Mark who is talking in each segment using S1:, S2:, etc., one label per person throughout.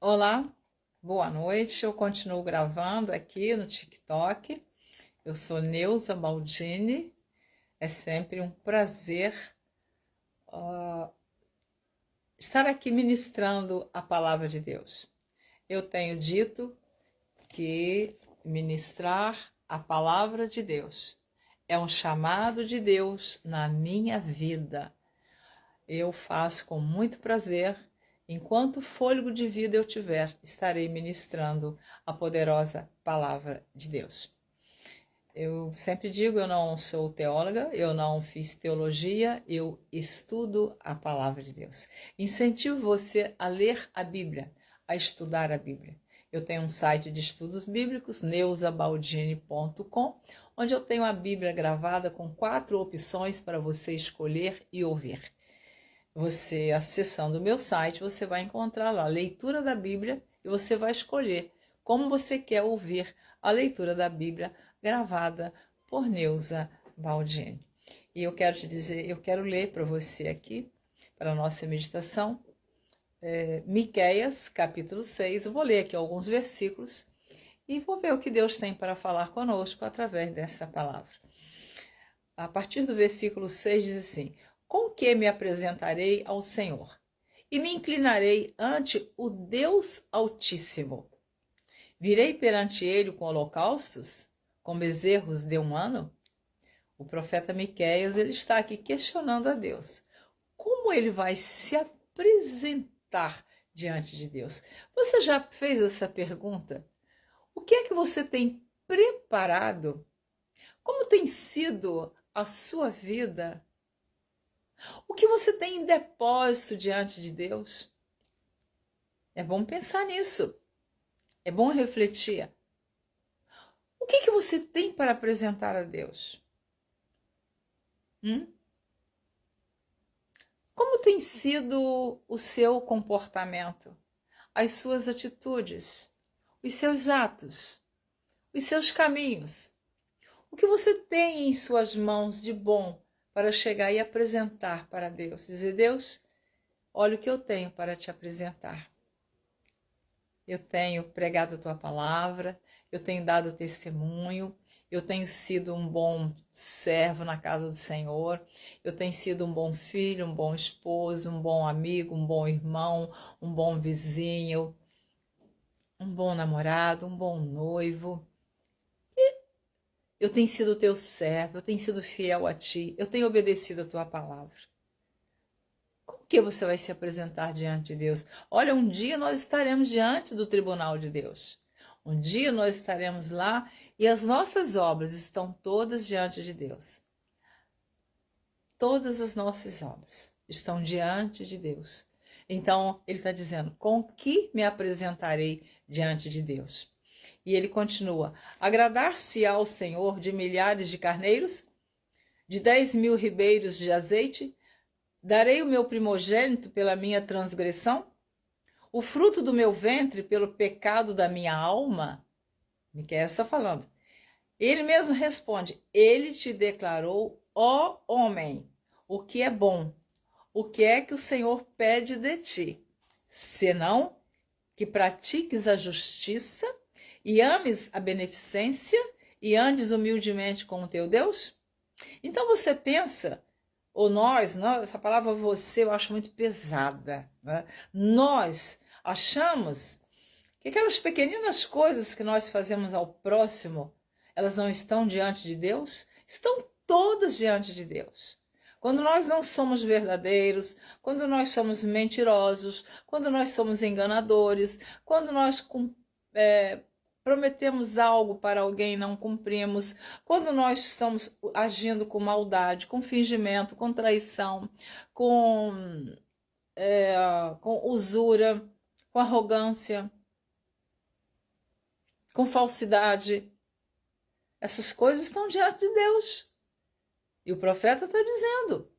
S1: Olá, boa noite. Eu continuo gravando aqui no TikTok. Eu sou Neuza Baldini. É sempre um prazer estar aqui ministrando a palavra de Deus. Eu tenho dito que ministrar a palavra de Deus é um chamado de Deus na minha vida. Eu faço com muito prazer. Enquanto fôlego de vida eu tiver, estarei ministrando a poderosa palavra de Deus. Eu sempre digo, eu não sou teóloga, eu não fiz teologia, eu estudo a palavra de Deus. Incentivo você a ler a Bíblia, a estudar a Bíblia. Eu tenho um site de estudos bíblicos, neusabaldini.com, onde eu tenho a Bíblia gravada com 4 opções para você escolher e ouvir. Você acessando o meu site, você vai encontrar lá a leitura da Bíblia e você vai escolher como você quer ouvir a leitura da Bíblia gravada por Neuza Baldini. E eu quero te dizer, eu quero ler para você aqui, para a nossa meditação, Miqueias, capítulo 6. Eu vou ler aqui alguns versículos e vou ver o que Deus tem para falar conosco através dessa palavra. A partir do versículo 6 diz assim: com que me apresentarei ao Senhor e me inclinarei ante o Deus Altíssimo. Virei perante ele com holocaustos, com bezerros de um ano? O profeta Miqueias, ele está aqui questionando a Deus. Como ele vai se apresentar diante de Deus? Você já fez essa pergunta? O que é que você tem preparado? Como tem sido a sua vida? O que você tem em depósito diante de Deus? É bom pensar nisso. É bom refletir. O que você tem para apresentar a Deus? Como tem sido o seu comportamento, as suas atitudes, os seus atos, os seus caminhos? O que você tem em suas mãos de bom para chegar e apresentar para Deus? Dizer: Deus, olha o que eu tenho para te apresentar. Eu tenho pregado a tua palavra, eu tenho dado testemunho, eu tenho sido um bom servo na casa do Senhor, eu tenho sido um bom filho, um bom esposo, um bom amigo, um bom irmão, um bom vizinho, um bom namorado, um bom noivo. Eu tenho sido teu servo, eu tenho sido fiel a ti, eu tenho obedecido a tua palavra. Como que você vai se apresentar diante de Deus? Olha, um dia nós estaremos diante do tribunal de Deus. Um dia nós estaremos lá e as nossas obras estão todas diante de Deus. Todas as nossas obras estão diante de Deus. Então, ele está dizendo: com que me apresentarei diante de Deus? E ele continua: agradar-se ao Senhor de milhares de carneiros, de 10.000 ribeiros de azeite? Darei o meu primogênito pela minha transgressão? O fruto do meu ventre pelo pecado da minha alma? Miqueias está falando. Ele mesmo responde: ele te declarou, ó homem, o que é bom, o que é que o Senhor pede de ti, senão que pratiques a justiça e ames a beneficência e andes humildemente com o teu Deus? Então você pensa, ou nós, essa palavra você eu acho muito pesada, né? Nós achamos que aquelas pequeninas coisas que nós fazemos ao próximo, elas não estão diante de Deus? Estão todas diante de Deus. Quando nós não somos verdadeiros, quando nós somos mentirosos, quando nós somos enganadores, quando nós prometemos algo para alguém e não cumprimos, quando nós estamos agindo com maldade, com fingimento, com traição, com usura, com arrogância, com falsidade, essas coisas estão diante de Deus. E o profeta está dizendo: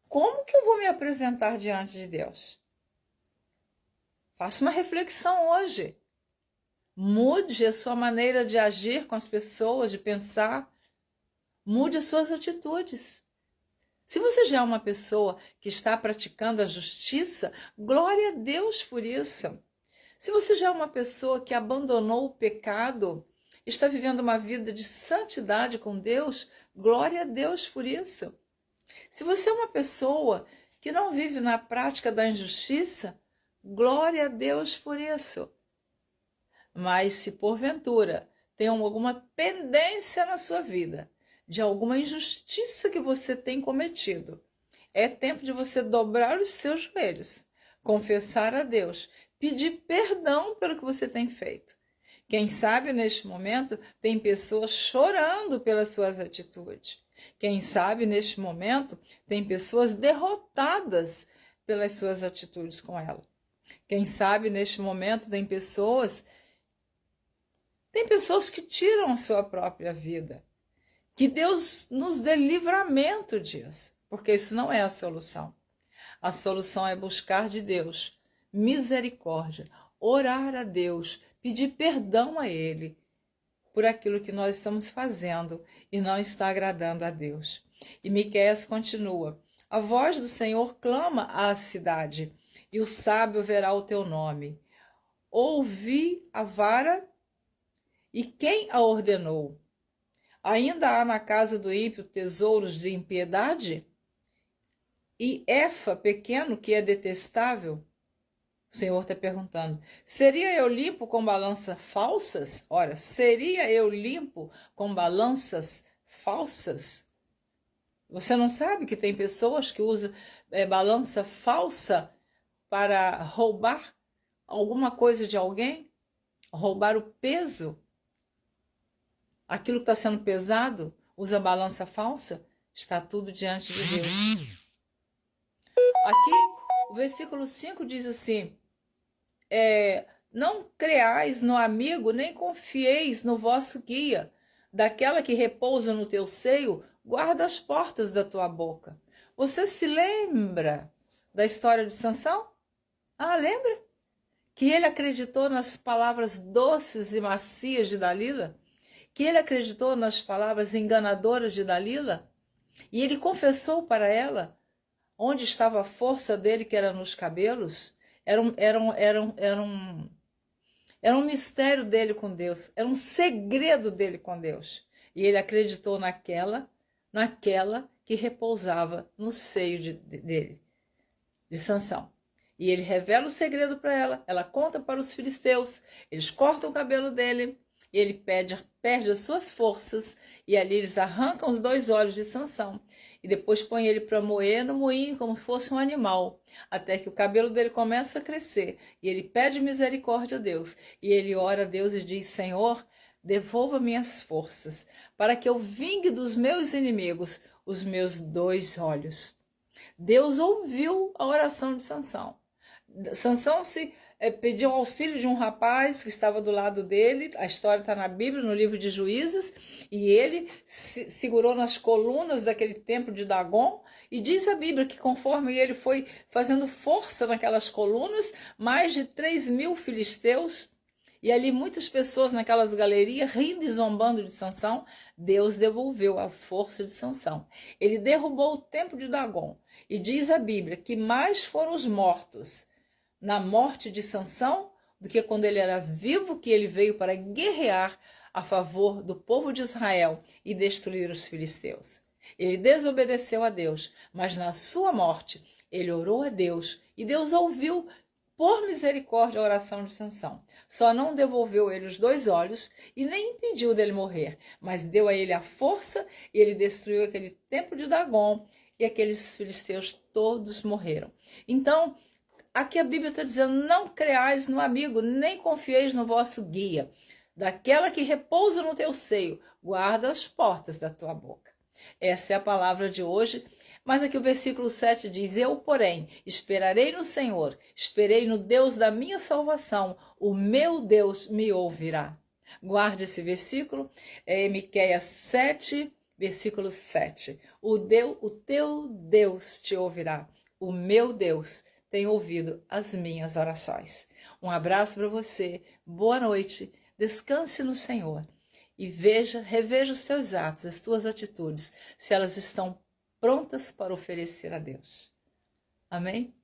S1: como que eu vou me apresentar diante de Deus? Faça uma reflexão hoje. Mude a sua maneira de agir com as pessoas, de pensar. Mude as suas atitudes. Se você já é uma pessoa que está praticando a justiça, glória a Deus por isso. Se você já é uma pessoa que abandonou o pecado, está vivendo uma vida de santidade com Deus, glória a Deus por isso. Se você é uma pessoa que não vive na prática da injustiça, glória a Deus por isso. Mas se porventura tem alguma pendência na sua vida, de alguma injustiça que você tem cometido, é tempo de você dobrar os seus joelhos, confessar a Deus, pedir perdão pelo que você tem feito. Quem sabe neste momento tem pessoas chorando pelas suas atitudes. Quem sabe neste momento tem pessoas derrotadas pelas suas atitudes com ela. Quem sabe neste momento tem pessoas que tiram a sua própria vida. Que Deus nos dê livramento disso, porque isso não é a solução. A solução é buscar de Deus misericórdia, orar a Deus, pedir perdão a Ele por aquilo que nós estamos fazendo e não está agradando a Deus. E Miqueias continua: a voz do Senhor clama à cidade, e o sábio verá o teu nome. Ouvi a vara, e quem a ordenou? Ainda há na casa do ímpio tesouros de impiedade? E Efa pequeno que é detestável? O Senhor está perguntando: seria eu limpo com balanças falsas? Ora, seria eu limpo com balanças falsas? Você não sabe que tem pessoas que usam balança falsa para roubar alguma coisa de alguém? Roubar o peso? Aquilo que está sendo pesado, usa balança falsa? Está tudo diante de Deus. Aqui, o versículo 5 diz assim: não creais no amigo, nem confieis no vosso guia. Daquela que repousa no teu seio, guarda as portas da tua boca. Você se lembra da história de Sansão? Ah, lembra? Que ele acreditou nas palavras doces e macias de Dalila? Que ele acreditou nas palavras enganadoras de Dalila? E ele confessou para ela onde estava a força dele, que era nos cabelos. Era um mistério dele com Deus, era um segredo dele com Deus. E ele acreditou naquela que repousava no seio dele, de Sansão. E ele revela o segredo para ela, ela conta para os filisteus, eles cortam o cabelo dele, e ele perde as suas forças, e ali eles arrancam os 2 olhos de Sansão, e depois põem ele para moer no moinho como se fosse um animal, até que o cabelo dele começa a crescer, e ele pede misericórdia a Deus, e ele ora a Deus e diz: Senhor, devolva minhas forças, para que eu vingue dos meus inimigos os meus 2 olhos. Deus ouviu a oração de Sansão. Sansão pediu auxílio de um rapaz que estava do lado dele. A história está na Bíblia, no livro de Juízes, e ele se segurou nas colunas daquele templo de Dagon, e diz a Bíblia que conforme ele foi fazendo força naquelas colunas, mais de 3.000 filisteus, e ali muitas pessoas naquelas galerias rindo e zombando de Sansão, Deus devolveu a força de Sansão. Ele derrubou o templo de Dagon, e diz a Bíblia que mais foram os mortos na morte de Sansão do que quando ele era vivo, que ele veio para guerrear a favor do povo de Israel e destruir os filisteus. Ele desobedeceu a Deus, mas na sua morte ele orou a Deus e Deus ouviu por misericórdia a oração de Sansão. Só não devolveu ele os 2 olhos e nem impediu dele morrer, mas deu a ele a força e ele destruiu aquele templo de Dagon e aqueles filisteus todos morreram. Então, aqui a Bíblia está dizendo: não creais no amigo, nem confieis no vosso guia. Daquela que repousa no teu seio, guarda as portas da tua boca. Essa é a palavra de hoje. Mas aqui o versículo 7 diz: eu, porém, esperarei no Senhor, esperei no Deus da minha salvação, o meu Deus me ouvirá. Guarde esse versículo, Miqueias 7, versículo 7. O teu Deus te ouvirá, o meu Deus tem ouvido as minhas orações. Um abraço para você, boa noite, descanse no Senhor e reveja os teus atos, as tuas atitudes, se elas estão prontas para oferecer a Deus. Amém?